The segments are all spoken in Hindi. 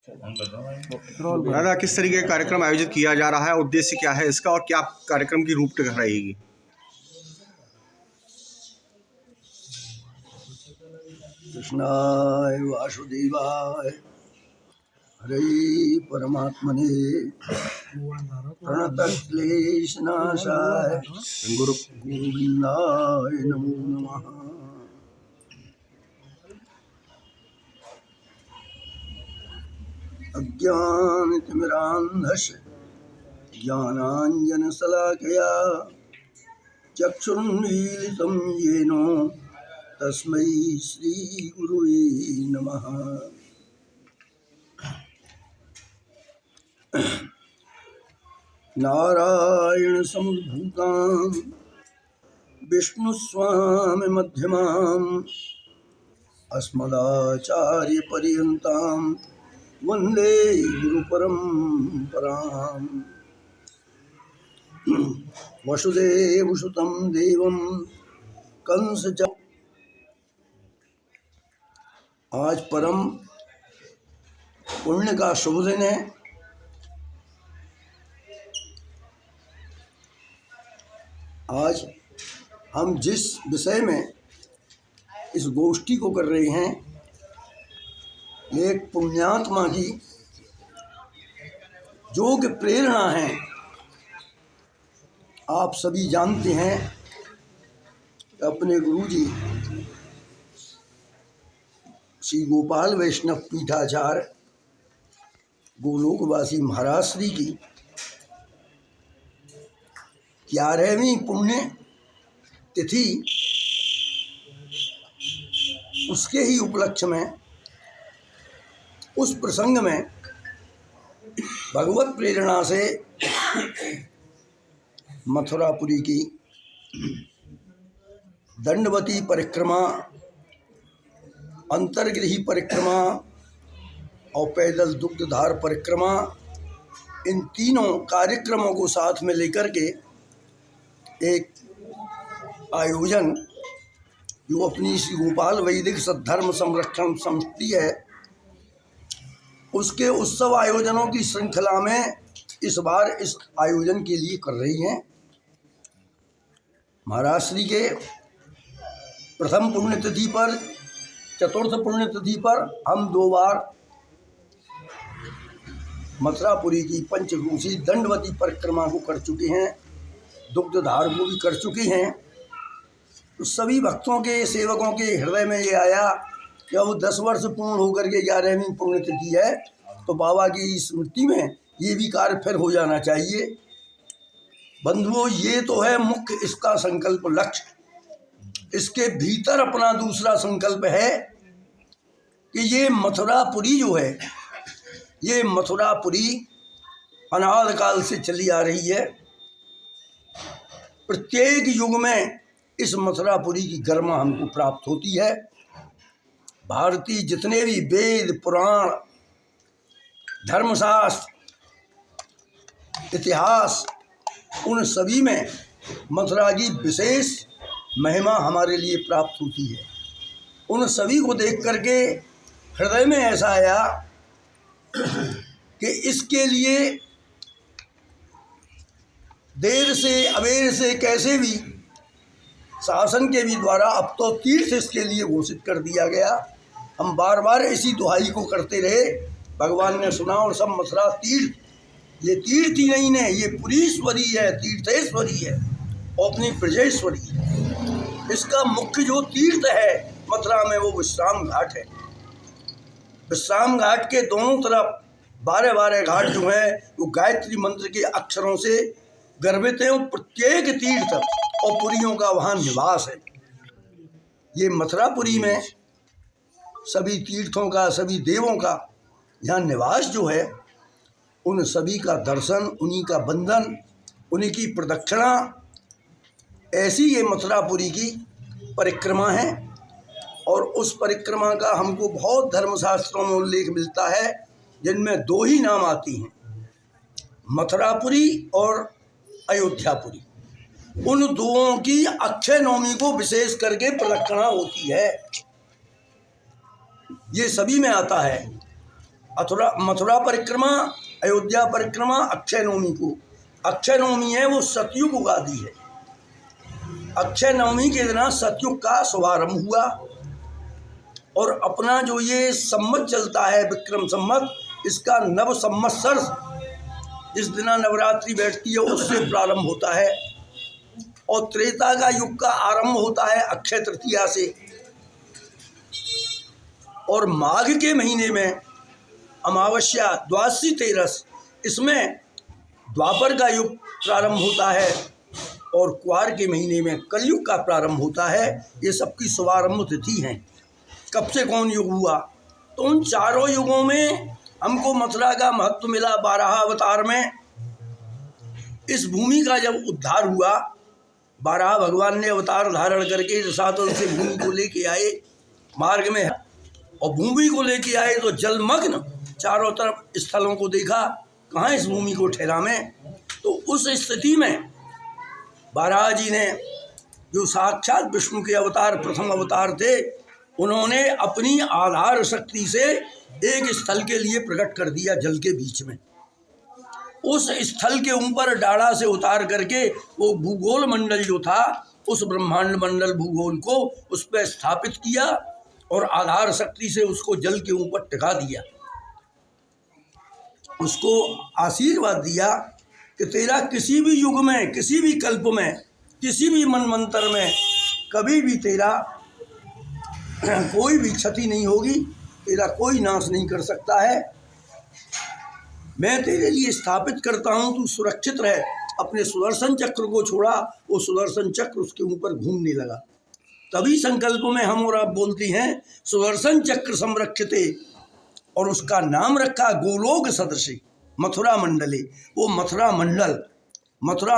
दादा, किस तरीके का कार्यक्रम आयोजित किया जा रहा है, उद्देश्य क्या है इसका और क्या कार्यक्रम की रूपरेखा रहेगी? कृष्णाय वासुदेवाय हरे परमात्मने प्रणतक्लेशनाशाय गुरु गोविंदाय नमो नमः। अज्ञानतिमिरान्धस्य ज्ञानाञ्जनशलाकया चक्षुरुन्मीलितं येन तस्मै श्रीगुरुवे नमः। नारायण समुद्भूतां विष्णुस्वामिमध्यमाम् अस्मदाचार्यपर्यन्तां वन्दे गुरुपरम्पराम्। वसुदेवसुतं देवं कंस च। आज परम पुण्य का शुभ दिन है। आज हम जिस विषय में इस गोष्ठी को कर रहे हैं, एक पुण्यात्मा की जो कि प्रेरणा है। आप सभी जानते हैं अपने गुरुजी श्री गोपाल वैष्णव पीठाचार्य गोलोकवासी महाराज श्री की 11वीं पुण्य तिथि, उसके ही उपलक्ष्य में उस प्रसंग में भगवत प्रेरणा से मथुरापुरी की दंडवती परिक्रमा, अंतर्गृही परिक्रमा और पैदल दुग्धधार परिक्रमा, इन तीनों कार्यक्रमों को साथ में लेकर के एक आयोजन जो अपनी श्री गोपाल वैदिक सद्धर्म संरक्षण समिति है, उसके उत्सव आयोजनों की श्रृंखला में इस बार इस आयोजन के लिए कर रही हैं। महाराज श्री के प्रथम पुण्यतिथि पर, चतुर्थ पुण्यतिथि पर हम 2 बार मथुरापुरी की पंचकोशी दंडवती परिक्रमा को कर चुके हैं, दुग्धधार को भी कर चुके हैं। तो सभी भक्तों के, सेवकों के हृदय में ये आया कि अब 10 वर्ष पूर्ण होकर के 11वीं पुण्यतिथि है, तो बाबा की स्मृति में ये भी कार्य फिर हो जाना चाहिए। बंधुओं, ये तो है मुख्य इसका संकल्प लक्ष्य। इसके भीतर अपना दूसरा संकल्प है कि ये मथुरापुरी जो है, ये मथुरापुरी अनाद काल से चली आ रही है। प्रत्येक युग में इस मथुरापुरी की गरिमा हमको प्राप्त होती है। भारतीय जितने भी वेद, पुराण, धर्मशास्त्र, इतिहास, उन सभी में मथुरा की विशेष महिमा हमारे लिए प्राप्त होती है। उन सभी को देख करके हृदय में ऐसा आया कि इसके लिए देर से अबेर से कैसे भी शासन के भी द्वारा अब तो तीर्थ इसके लिए घोषित कर दिया गया। हम बार बार इसी दुहाई को करते रहे, भगवान ने सुना और सब मथुरा तीर्थ, ये तीर्थ ही नहीं है, ये पुरीश्वरी है, तीर्थेश्वरी है और अपनी ब्रजेश्वरी है। इसका मुख्य जो तीर्थ है मथुरा में वो विश्राम घाट है। विश्राम घाट के दोनों तरफ 12 घाट जो हैं वो गायत्री मंत्र के अक्षरों से गर्भित हैं। प्रत्येक तीर्थ और पुरियों का वहाँ निवास है। ये मथुरापुरी में सभी तीर्थों का, सभी देवों का यहाँ निवास जो है, उन सभी का दर्शन, उन्हीं का बंधन, उन्हीं की प्रदक्षिणा, ऐसी ये मथुरापुरी की परिक्रमा है। और उस परिक्रमा का हमको बहुत धर्मशास्त्रों में उल्लेख मिलता है, जिनमें 2 ही नाम आती हैं, मथुरापुरी और अयोध्यापुरी। उन दोनों की अक्षय नवमी को विशेष करके प्रदक्षिणा होती है। ये सभी में आता है। मथुरा परिक्रमा, अयोध्या परिक्रमा अक्षय नवमी को। अक्षय नवमी है वो सतयुग उगादी है। अक्षय नवमी के दिन सतयुग का शुभारंभ हुआ और अपना जो ये सम्मत चलता है विक्रम सम्मत, इसका नव संवत्सर जिस दिन नवरात्रि बैठती है उससे प्रारंभ होता है और त्रेता का युग का आरंभ होता है अक्षय तृतीया से। और माघ के महीने में अमावस्या द्वादशी तेरस, इसमें द्वापर का युग प्रारंभ होता है और क्वार के महीने में कलयुग का प्रारंभ होता है। ये सबकी शुभारंभ तिथि हैं। कब से कौन युग हुआ, तो उन चारों युगों में हमको मथुरा का महत्व मिला। 12 अवतार में इस भूमि का जब उद्धार हुआ, 12 भगवान ने अवतार धारण करके रसातल से भूमि को लेके आए मार्ग में, और भूमि को लेके आए तो जलमग्न चारों तरफ स्थलों को देखा, कहाँ इस भूमि को ठहरा में। तो उस स्थिति में बारहा जी ने, जो साक्षात विष्णु के अवतार प्रथम अवतार थे, उन्होंने अपनी आधार शक्ति से एक स्थल के लिए प्रकट कर दिया जल के बीच में। उस स्थल के ऊपर डाढ़ा से उतार करके वो भूगोल मंडल जो था, उस ब्रह्मांड मंडल भूगोल को उस पर स्थापित किया और आधार शक्ति से उसको जल के ऊपर टिका दिया। उसको आशीर्वाद दिया कि तेरा किसी भी युग में, किसी भी कल्प में, किसी भी मनवंतर में कभी भी तेरा कोई भी क्षति नहीं होगी, तेरा कोई नाश नहीं कर सकता है। मैं तेरे लिए स्थापित करता हूँ, तू सुरक्षित रहे। अपने सुदर्शन चक्र को छोड़ा, वो सुदर्शन चक्र उसके ऊपर घूमने लगा। तभी संकल्प में हम और आप बोलते हैं सुदर्शन चक्र संरक्षिते, और उसका नाम रखा गोलोक सदृशी मथुरा मंडले। वो मथुरा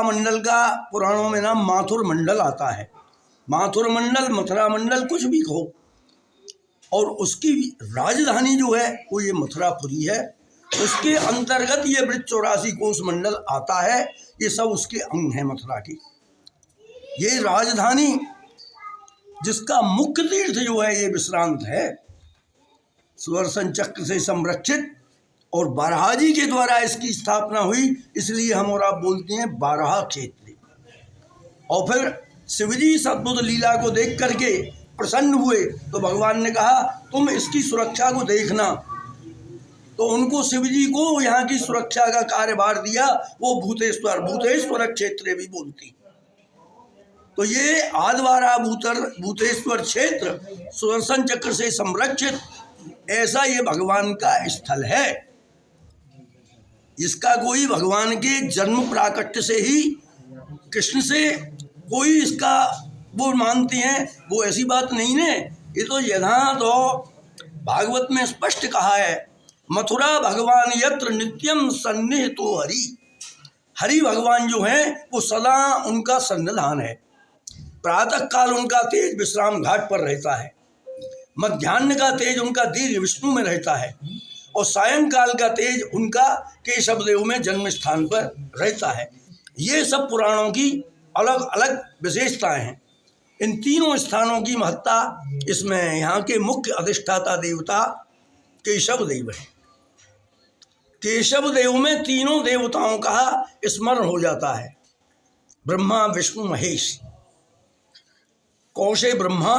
मंडल का पुराणों में नाम माथुर मंडल आता है। माथुर मंडल, मथुरा मंडल, कुछ भी कहो। और उसकी राजधानी जो है वो ये मथुरापुरी है। उसके अंतर्गत ये वृत्त 84 कोष मंडल आता है। ये सब उसके अंग हैं मथुरा की। ये राजधानी जिसका मुख्य तीर्थ जो है ये विश्रांत है, सुदर्शन चक्र से संरक्षित, और बारहा जी के द्वारा इसकी स्थापना हुई, इसलिए हम और आप बोलते हैं बारहा क्षेत्र। और फिर शिवजी सद्भुत लीला को देख करके प्रसन्न हुए तो भगवान ने कहा तुम इसकी सुरक्षा को देखना। तो उनको शिवजी को यहाँ की सुरक्षा का कार्यभार दिया। वो भूतेश्वर क्षेत्र भी बोलती। तो ये आद्वारा भूतेश्वर क्षेत्र सुदर्शन चक्र से संरक्षित, ऐसा ये भगवान का स्थल है। इसका कोई भगवान के जन्म प्राकट्य से ही, कृष्ण से कोई इसका वो मानते हैं, वो ऐसी बात नहीं है। ये तो यथा तो भागवत में स्पष्ट कहा है, मथुरा भगवान यत्र नित्यम सन्निहितो हरि। हरि भगवान जो हैं वो सदा उनका सन्निधान है। प्रातः काल उनका तेज विश्राम घाट पर रहता है, मध्याह्न का तेज उनका दीर्घ विष्णु में रहता है, और सायंकाल का तेज उनका केशव देव में जन्म स्थान पर रहता है। ये सब पुराणों की अलग अलग विशेषताएं हैं। इन तीनों स्थानों की महत्ता इसमें यहाँ के मुख्य अधिष्ठाता देवता केशव देव है। केशव देव में तीनों देवताओं का स्मरण हो जाता है, ब्रह्मा विष्णु महेश। कौ से ब्रह्मा,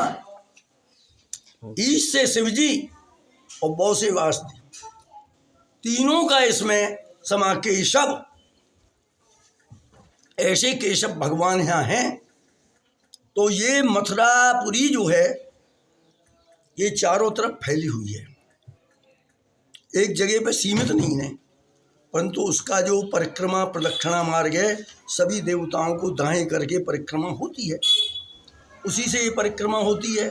ईश से शिवजी और बौ से वासुदेव, तीनों का इसमें समा केशव। ऐसे केशव भगवान यहाँ हैं। तो ये मथुरापुरी जो है ये चारों तरफ फैली हुई है, एक जगह पे सीमित नहीं है, परंतु उसका जो परिक्रमा प्रदक्षिणा मार्ग है, सभी देवताओं को दाएं करके परिक्रमा होती है, उसी से ये परिक्रमा होती है।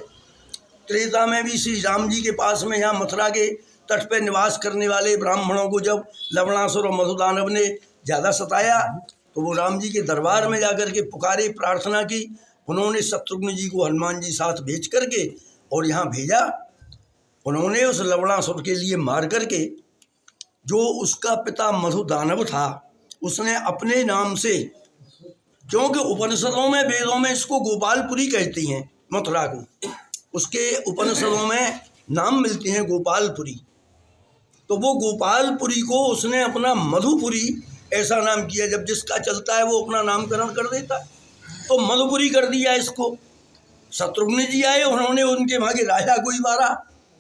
त्रेता में भी श्री राम जी के पास में यहाँ मथुरा के तट पर निवास करने वाले ब्राह्मणों को जब लवणासुर और मधुदानव ने ज़्यादा सताया तो वो राम जी के दरबार में जाकर के पुकारे, प्रार्थना की। उन्होंने शत्रुघ्न जी को हनुमान जी साथ भेज करके और यहाँ भेजा। उन्होंने उस लवणासुर के लिए मार करके, जो उसका पिता मधुदानव था, उसने अपने नाम से, क्योंकि उपनिषदों में वेदों में इसको गोपालपुरी कहती हैं मथुरा को, उसके उपनिषदों में नाम मिलते हैं गोपालपुरी। तो वो गोपालपुरी को उसने अपना मधुपुरी ऐसा नाम किया। जब जिसका चलता है वो अपना नामकरण कर देता है, तो मधुपुरी कर दिया इसको। शत्रुघ्न जी आए, उन्होंने उनके वहाँ के राजा को ही मारा,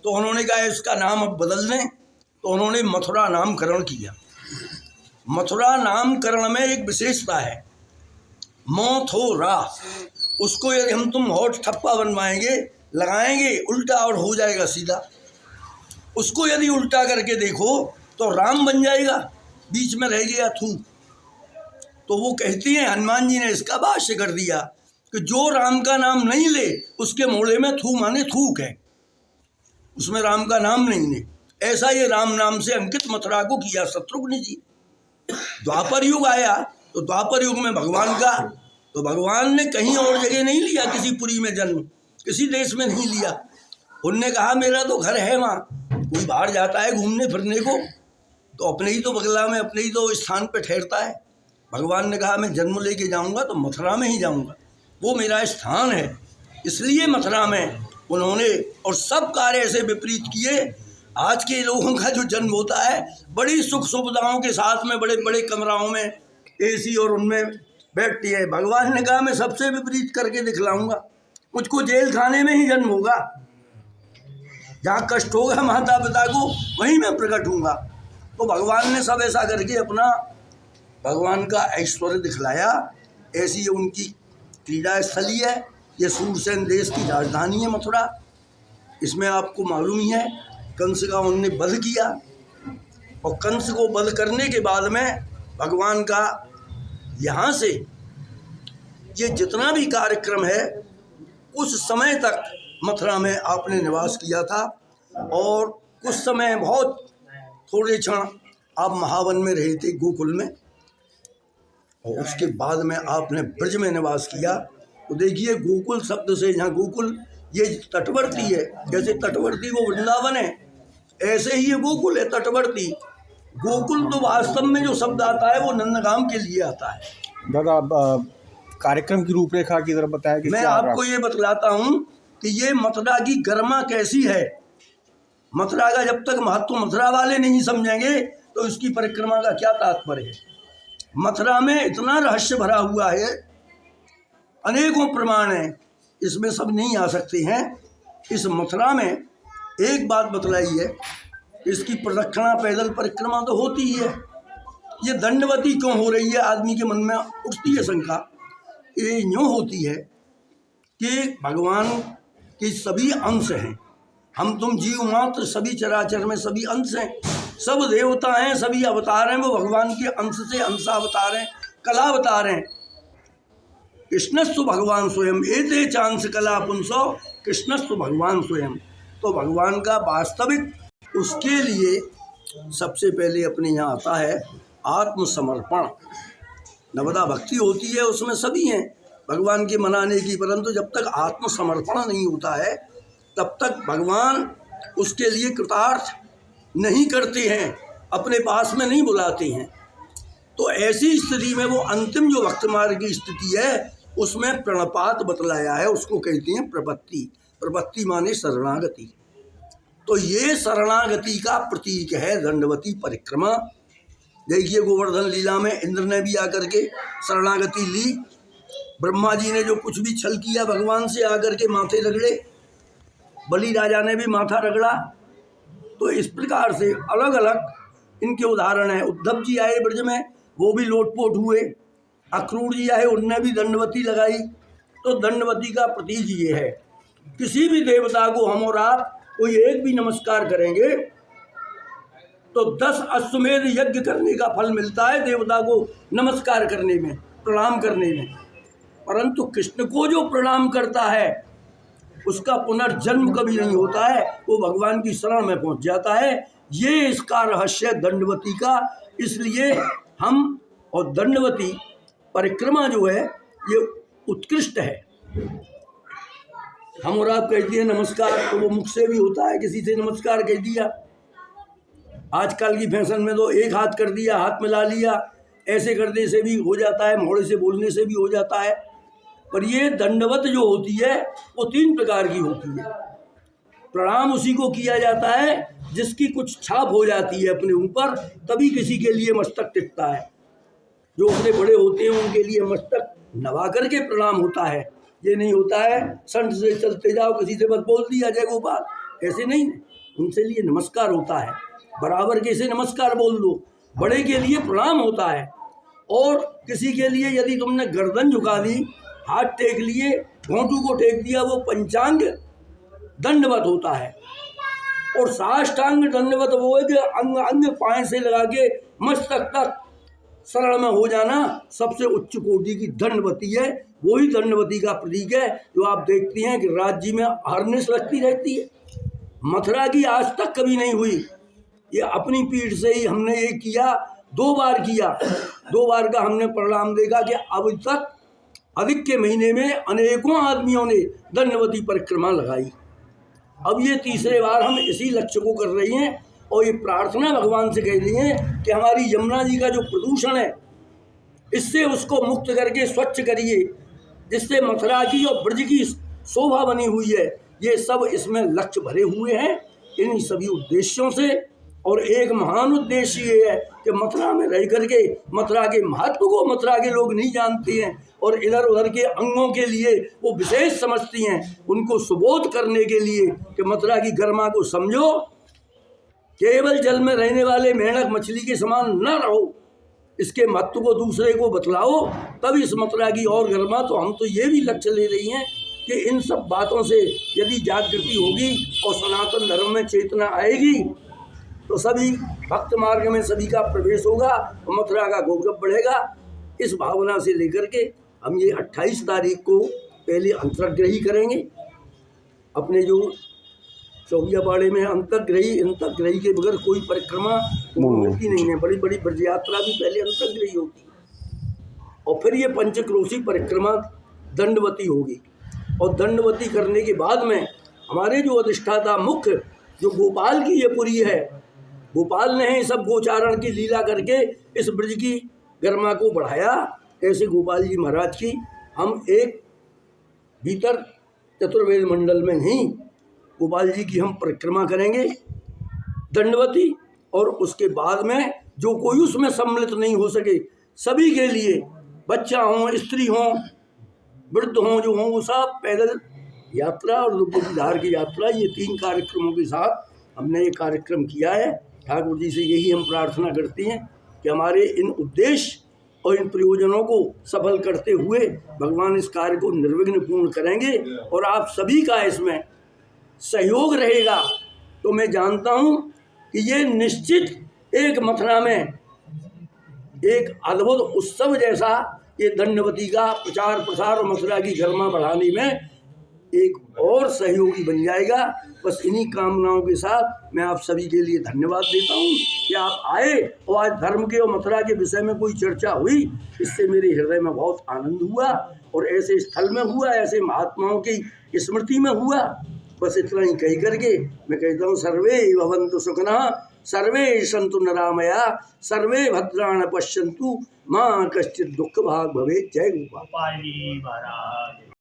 तो उन्होंने कहा इसका नाम अब बदल दें, तो उन्होंने मथुरा नामकरण किया। मथुरा नामकरण में एक विशेषता है, मथुरा। उसको यदि हम तुम होठ ठप्पा बनवाएंगे, लगाएंगे उल्टा और हो जाएगा सीधा। उसको यदि उल्टा करके देखो तो राम बन जाएगा, बीच में रह गया थू। तो वो कहती हैं, हनुमान जी ने इसका भाष्य कर दिया कि जो राम का नाम नहीं ले उसके मोड़े में थू माने थूक है, उसमें राम का नाम नहीं है। ऐसा ये राम नाम से अंकित मथुरा को किया शत्रुघ्न जी। द्वापर युग आया तो द्वापर युग में भगवान का, तो भगवान ने कहीं और जगह नहीं लिया, किसी पुरी में जन्म, किसी देश में नहीं लिया। उनने कहा मेरा तो घर है वहाँ, कोई बाहर जाता है घूमने फिरने को तो अपने ही तो बगला में, अपने ही तो स्थान पे ठहरता है। भगवान ने कहा मैं जन्म लेके जाऊँगा तो मथुरा में ही जाऊँगा, वो मेरा स्थान है। इसलिए मथुरा में उन्होंने, और सब कार्य ऐसे विपरीत किए। आज के लोगों का जो जन्म होता है बड़ी सुख सुविधाओं के साथ में, बड़े बड़े कमराओं में एसी और उनमें बैठती है। भगवान ने कहा मैं सबसे विपरीत करके दिखलाऊंगा, मुझको जेल खाने में ही जन्म होगा, जहाँ कष्ट होगा माता पिता को वहीं मैं प्रकट हूँगा। तो भगवान ने सब ऐसा करके अपना भगवान का ऐश्वर्य दिखलाया। ऐसी उनकी क्रीड़ा स्थली है। ये सूरसेन देश की राजधानी है मथुरा। इसमें आपको मालूम ही है कंस का उनने वध किया, और कंस को वध करने के बाद में भगवान का यहाँ से ये जितना भी कार्यक्रम है उस समय तक मथुरा में आपने निवास किया था। और कुछ समय, बहुत थोड़े क्षण आप महावन में रहे थे, गोकुल में, और उसके बाद में आपने ब्रज में निवास किया। तो देखिए गोकुल शब्द से, यहाँ गोकुल ये तटवर्ती है, जैसे तटवर्ती वो वृंदावन है, ऐसे ही ये गोकुल है तटवर्ती। गोकुल तो वास्तव में जो शब्द आता है वो नंदगाम के लिए आता है। दादा कार्यक्रम की रूपरेखा की तरफ बताया कि मैं आपको ये बतलाता हूँ कि ये मथुरा की गरिमा कैसी है। मथुरा का जब तक महत्व मथुरा वाले नहीं समझेंगे तो इसकी परिक्रमा का क्या तात्पर्य है। मथुरा में इतना रहस्य भरा हुआ है, अनेकों प्रमाण हैं, इसमें सब नहीं आ सकते हैं। इस मथुरा में एक बात बतलाई है, इसकी प्रदक्षिणा पैदल परिक्रमा तो होती ही है, ये दंडवती क्यों हो रही है, आदमी के मन में उठती है शंका। ये यूँ होती है कि भगवान के सभी अंश हैं, हम तुम जीव मात्र सभी चराचर में सभी अंश हैं, सब देवता हैं, सभी अवतार हैं, वो भगवान के अंश से अंशावतार हैं, कला अवतार हैं। कृष्णस्तु भगवान स्वयं एते चांस कला पुंसो कृष्णस्तु भगवान स्वयं। तो भगवान का वास्तविक, उसके लिए सबसे पहले अपने यहाँ आता है आत्मसमर्पण। नवदा भक्ति होती है, उसमें सभी हैं भगवान के मनाने की, परंतु जब तक आत्मसमर्पण नहीं होता है तब तक भगवान उसके लिए कृतार्थ नहीं करते हैं, अपने पास में नहीं बुलाते हैं। तो ऐसी स्थिति में वो अंतिम जो भक्त मार्ग की स्थिति है उसमें प्रणपात बतलाया है, उसको कहते हैं प्रपत्ति। प्रपत्ति माने शरणागति। तो ये शरणागति का प्रतीक है दंडवती परिक्रमा। देखिए गोवर्धन लीला में इंद्र ने भी आकर के शरणागति ली, ब्रह्मा जी ने जो कुछ भी छल किया भगवान से आकर के माथे रगड़े, बलि राजा ने भी माथा रगड़ा। तो इस प्रकार से अलग अलग इनके उदाहरण हैं। उद्धव जी आए ब्रज में, वो भी लोटपोट हुए। अक्रूर जी आए, उनने भी दंडवती लगाई। तो दंडवती का प्रतीक ये है, किसी भी देवता को हम और आप कोई एक भी नमस्कार करेंगे तो 10 अश्वमेध यज्ञ करने का फल मिलता है देवता को नमस्कार करने में, प्रणाम करने में। परंतु कृष्ण को जो प्रणाम करता है उसका पुनर्जन्म कभी नहीं होता है, वो भगवान की शरण में पहुंच जाता है। ये इसका रहस्य दंडवती का। इसलिए हम, और दंडवती परिक्रमा जो है ये उत्कृष्ट है। हम और आप कह दिए नमस्कार तो वो मुख से भी होता है, किसी से नमस्कार कह दिया। आजकल की फैशन में तो एक हाथ कर दिया, हाथ मिला लिया, ऐसे करने से भी हो जाता है, मोड़े से बोलने से भी हो जाता है। पर ये दंडवत जो होती है वो 3 प्रकार की होती है। प्रणाम उसी को किया जाता है जिसकी कुछ छाप हो जाती है अपने ऊपर, तभी किसी के लिए मस्तक टिकता है। जो अपने बड़े होते हैं उनके लिए मस्तक नवा करके प्रणाम होता है। ये नहीं होता है संत से चलते जाओ, किसी से बस बोल दिया जय गोपाल, ऐसे नहीं। उनसे लिए नमस्कार होता है, बराबर कैसे नमस्कार बोल दो। बड़े के लिए प्रणाम होता है। और किसी के लिए यदि तुमने गर्दन झुका दी, हाथ टेक लिए, घोंटू को टेक दिया, वो पंचांग दंडवत होता है। और साष्टांग दंडवत वो है कि अंग अंग पाँव से लगा के मस्तक तक शरण में हो जाना सबसे उच्च कोटि की दंडवती है। वही दंडवती का प्रतीक है जो आप देखती हैं कि राज्य में हार्नेस लगती रहती है। मथुरा की आज तक कभी नहीं हुई। ये अपनी पीठ से ही हमने ये किया, 2 बार किया। 2 बार का हमने परिणाम देखा कि अब तक अधिक के महीने में अनेकों आदमियों ने दंडवती परिक्रमा लगाई। अब ये तीसरे बार हम इसी लक्ष्य को कर रही हैं और ये प्रार्थना भगवान से कह रही हैं कि हमारी यमुना जी का जो प्रदूषण है, इससे उसको मुक्त करके स्वच्छ करिए, जिससे मथुरा की और ब्रज की शोभा बनी हुई है। ये सब इसमें लक्ष्य भरे हुए हैं। इन सभी उद्देश्यों से, और एक महान उद्देश्य ये है कि मथुरा में रह करके मथुरा के महत्व को मथुरा के लोग नहीं जानते हैं और इधर उधर के अंगों के लिए वो विशेष समझती हैं। उनको सुबोध करने के लिए कि मथुरा की गरिमा को समझो, केवल जल में रहने वाले मेंढक मछली के समान न रहो, इसके महत्व को दूसरे को बतलाओ, तब इस मथुरा की और गरिमा। तो हम तो ये भी लक्ष्य ले रही हैं कि इन सब बातों से यदि जागृति होगी और सनातन धर्म में चेतना आएगी तो सभी भक्त मार्ग में सभी का प्रवेश होगा और मथुरा का गौरव बढ़ेगा। इस भावना से लेकर के हम ये 28 तारीख को पहले अंतर्ग्रही करेंगे। अपने जो चौकियाबाड़े में अंतर्ग्रही के बगैर कोई परिक्रमा होती नहीं है। बड़ी बड़ी ब्रज यात्रा भी पहले अंतर्ग्रही होती है और फिर ये पंचक्रोशी परिक्रमा दंडवती होगी। और दंडवती करने के बाद में हमारे जो अधिष्ठाता मुख्य जो गोपाल की ये पुरी है, गोपाल ने ही सब गोचारण की लीला करके इस ब्रज की गरिमा को बढ़ाया। ऐसे गोपाल जी महाराज की हम एक भीतर चतुर्वेद मंडल में ही गोपाल जी की हम परिक्रमा करेंगे दंडवती। और उसके बाद में जो कोई उसमें सम्मिलित नहीं हो सके, सभी के लिए, बच्चा हो, स्त्री हो, वृद्ध हों, जो हों, वो सब पैदल यात्रा और दुग्धधार की यात्रा, ये 3 कार्यक्रमों के साथ हमने ये कार्यक्रम किया है। ठाकुर जी से यही हम प्रार्थना करते हैं कि हमारे इन उद्देश्य और इन प्रयोजनों को सफल करते हुए भगवान इस कार्य को निर्विघ्न पूर्ण करेंगे और आप सभी का इसमें सहयोग रहेगा। तो मैं जानता हूँ कि ये निश्चित एक मथुरा में एक अद्भुत उत्सव जैसा ये दंडवती का प्रचार प्रसार और मथुरा की गरिमा बढ़ाने में एक और सहयोगी बन जाएगा। बस इन्हीं कामनाओं के साथ मैं आप सभी के लिए धन्यवाद देता हूँ कि आप आए और आज धर्म के और मथुरा के विषय में कोई चर्चा हुई, इससे मेरे हृदय में बहुत आनंद हुआ और ऐसे स्थल में हुआ, ऐसे महात्माओं की स्मृति में हुआ। बस इतना ही कह करके मैं कहता हूँ सर्वे भवन्तु सुखिनः, सर्वे सन्तु निरामया, सर्वे भद्राणि पश्यन्तु, मां कश्चित् दुःख भाग् भवेत्। जय गोपाल।